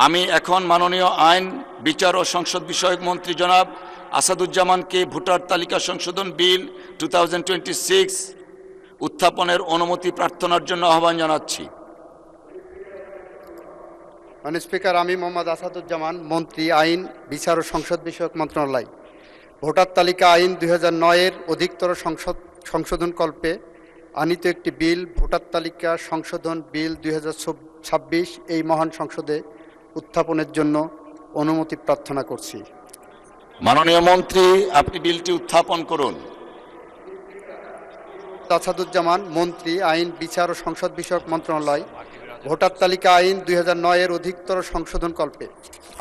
আমি এখন মাননীয় আইন, বিচার ও সংসদ বিষয়ক মন্ত্রী জনাব আসাদুজ্জামানকে ভোটার তালিকা সংশোধন বিল 2026 উত্থাপনের অনুমতি প্রার্থনার জন্য আহ্বান জানাচ্ছি। মাননীয় স্পিকার, আমি মোহাম্মদ আসাদুজ্জামান, মন্ত্রী আইন, বিচার ও সংসদ বিষয়ক মন্ত্রণালয়, ভোটার তালিকা আইন 2009-এর অধিকতর সংশোধনকল্পে আনিত একটি বিল, ভোটার তালিকা সংশোধন বিল 2026 এই মহান সংসদে উত্থাপনের জন্য অনুমতি প্রার্থনা করছি। মাননীয় মন্ত্রী, আপনি বিলটি উত্থাপন করুন। আসাদুজ্জামান, মন্ত্রী আইন, বিচার ও সংসদ বিষয়ক মন্ত্রণালয়, ভোটার তালিকা আইন 2009-এর অধিকতর সংশোধনকল্পে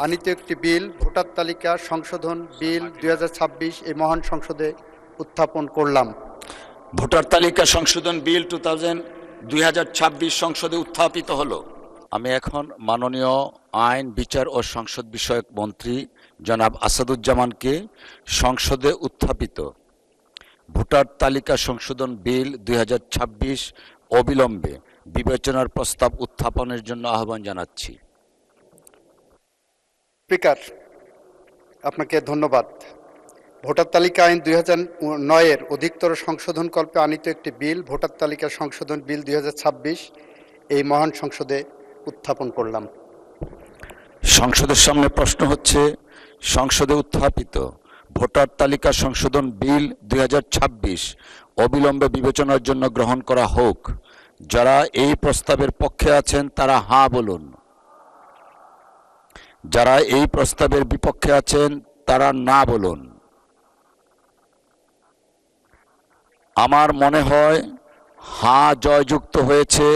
আনিত একটি বিল, ভোটার তালিকা সংশোধন বিল 2026 এই মহান সংসদে উত্থাপন করলাম। ভোটার তালিকা সংশোধন বিল 2026 সংসদে উত্থাপিত হলো। আমি এখন মাননীয় আইন, বিচার ও সংসদ বিষয়ক মন্ত্রী জনাব আসাদুজ্জামানকে সংসদে উত্থাপিত ভোটার তালিকা সংশোধন বিল 2026 অবিলম্বে বিবেচনার প্রস্তাব উত্থাপনের জন্য আহ্বান জানাচ্ছি। স্পিকার, আপনাকে ধন্যবাদ। ভোটার তালিকা আইন 2009-এর অধিকতর সংশোধনকল্পে আনিত একটি বিল, ভোটার তালিকা সংশোধন বিল 2026 এই মহান সংসদে উত্থাপন করলাম। সংসদের সামনে প্রশ্ন হচ্ছে, সংসদে উত্থাপিত ভোটার তালিকা সংশোধন বিল 2026 অবিলম্বে বিবেচনার জন্য গ্রহণ করা হোক। যারা এই প্রস্তাবের পক্ষে আছেন তারা হাঁ বলুন। যারা এই প্রস্তাবের বিপক্ষে আছেন তারা না বলুন। আমার মনে হয় হাঁ জয়যুক্ত হয়েছে,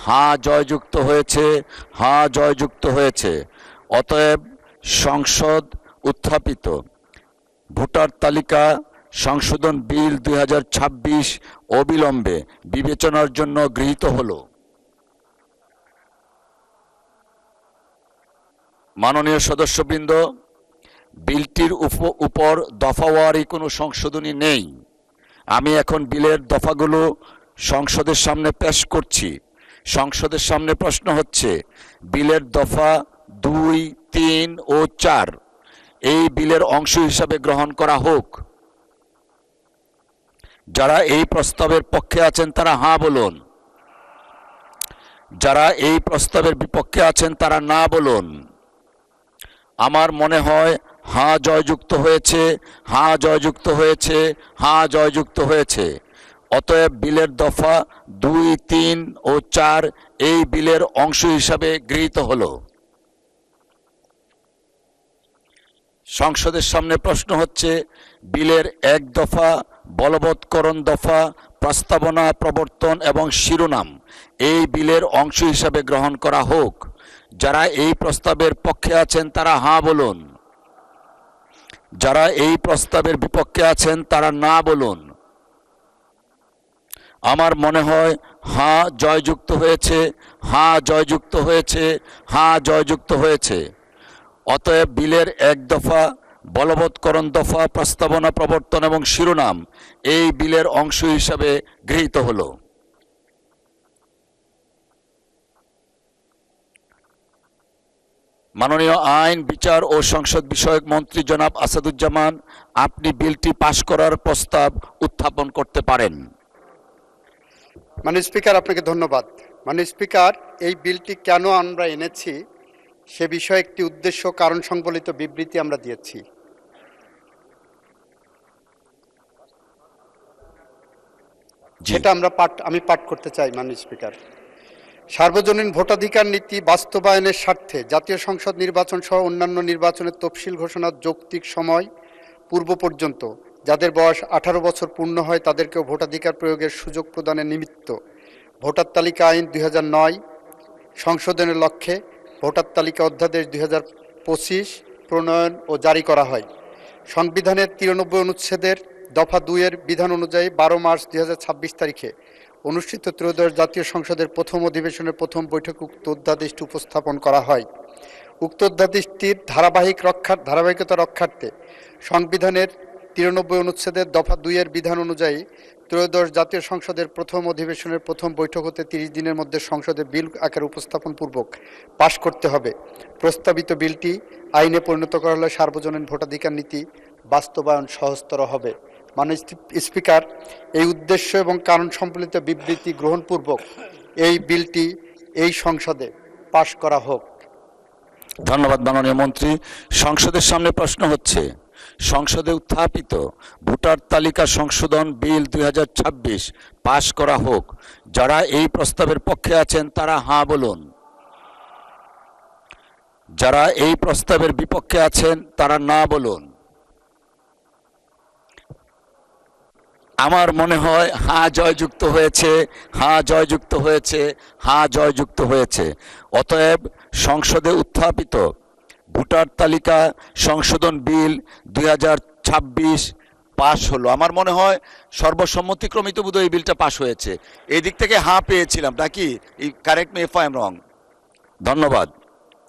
হাঁ জয়যুক্ত হয়েছে, হাঁ জয়যুক্ত হয়েছে। অতএব সংসদ উত্থাপিত ভোটার তালিকা সংশোধন বিল 2026 অবিলম্বে বিবেচনার জন্য গৃহীত হলো। মাননীয় সদস্যবৃন্দ, বিলটির উপর দফাওয়ারি কোনো সংশোধনী নেই। আমি এখন বিলের দফাগুলো সংসদের সামনে পেশ করছি। সংসদের সামনে প্রশ্ন হচ্ছে, বিলের দফা 2, 3 ও 4 এই বিলের অংশ হিসাবে গ্রহণ করা হোক। যারা এই প্রস্তাবের পক্ষে আছেন তারা হাঁ বলুন। যারা এই প্রস্তাবের বিপক্ষে আছেন তারা না বলুন। আমার মনে হয় হাঁ জয়যুক্ত হয়েছে, হাঁ জয়যুক্ত হয়েছে, হাঁ জয়যুক্ত হয়েছে। অতএব বিলের দফা 2, 3 ও 4 এই বিলের অংশ হিসাবে গৃহীত হলো। সংসদের সামনে প্রশ্ন হচ্ছে, বিলের 1 দফা, বলবৎকরণ দফা, প্রস্তাবনা, প্রবর্তন এবং শিরোনাম এই বিলের অংশ হিসাবে গ্রহণ করা হোক। যারা এই প্রস্তাবের পক্ষে আছেন তারা হাঁ বলুন। যারা এই প্রস্তাবের বিপক্ষে আছেন তারা না বলুন। আমার মনে হয় হাঁ জয়যুক্ত হয়েছে, হাঁ জয়যুক্ত হয়েছে, হাঁ জয়যুক্ত হয়েছে। অতএব বিলের 1 দফা, বলবৎকরণ দফা, প্রস্তাবনা, প্রবর্তন এবং শিরোনাম এই বিলের অংশ হিসাবে গৃহীত হলো। মাননীয় আইন, বিচার ও সংসদ বিষয়ক মন্ত্রী জনাব আসাদুজ্জামান, আপনি বিলটি পাশ করার প্রস্তাব উত্থাপন করতে পারেন। মাননীয় স্পিকার, আপনাকে ধন্যবাদ। মাননীয় স্পিকার, এই বিলটি কেন আমরা এনেছি সে বিষয়ে একটি উদ্দেশ্য কারণ সংবলিত বিবৃতি আমরা দিয়েছি। যেটা আমি পাঠ করতে চাই। মাননীয় স্পিকার, সার্বজনীন ভোটাধিকার নীতি বাস্তবায়নের স্বার্থে জাতীয় সংসদ নির্বাচন সহ অন্যান্য নির্বাচনের তফসিল ঘোষণার যৌক্তিক সময় পূর্ব পর্যন্ত যাদের বয়স 18 বছর পূর্ণ হয় তাদেরকেও ভোটাধিকার প্রয়োগের সুযোগ প্রদানের নিমিত্ত ভোটার তালিকা আইন 2009 সংশোধনের লক্ষ্যে ভোটার তালিকা অধ্যাদেশ 2025 প্রণয়ন ও জারি করা হয়। সংবিধানের 93 অনুচ্ছেদের দফা 2-এর বিধান অনুযায়ী 12 মার্চ 2026 তারিখে অনুষ্ঠিত ত্রয়োদশ জাতীয় সংসদের প্রথম অধিবেশনের প্রথম বৈঠকে উক্ত অধ্যাদেশটি উপস্থাপন করা হয়। উক্ত অধ্যাদেশটির ধারাবাহিকতা রক্ষার্থে সংবিধানের 93 অনুচ্ছেদের দফা 2-এর বিধান অনুযায়ী ত্রয়োদশ জাতীয় সংসদের প্রথম অধিবেশনের প্রথম বৈঠক হতে 30 দিনের মধ্যে সংসদে বিল আকারে উপস্থাপন পূর্বক পাশ করতে হবে। প্রস্তাবিত বিলটি আইনে পরিণত করা হলে সার্বজনীন ভোটাধিকার নীতি বাস্তবায়ন সহজতর হবে। মাননীয় স্পিকার, এই উদ্দেশ্য এবং কারণ সম্বলিত বিবৃতি গ্রহণপূর্বক এই বিলটি এই সংসদে পাশ করা হোক। ধন্যবাদ মাননীয় মন্ত্রী। সংসদের সামনে প্রশ্ন হচ্ছে, সংসদে উত্থাপিত ভোটার তালিকা সংশোধন বিল 2026 পাশ করা হোক। যারা এই প্রস্তাবের পক্ষে আছেন তারা হাঁ বলুন। যারা এই প্রস্তাবের বিপক্ষে আছেন তারা না বলুন। আমার মনে হয় হাঁ জয়যুক্ত হয়েছে, হাঁ জয়যুক্ত হয়েছে, হাঁ জয়যুক্ত হয়েছে। অতএব সংসদে উত্থাপিত ভোটার তালিকা সংশোধন বিল 2026 পাশ হলো। আমার মনে হয় সর্বসম্মতিক্রমিত বোধহয় এই বিলটা পাশ হয়েছে। এই দিক থেকে হাঁ পেয়েছিলাম নাকি? Correct me if I am রং। ধন্যবাদ।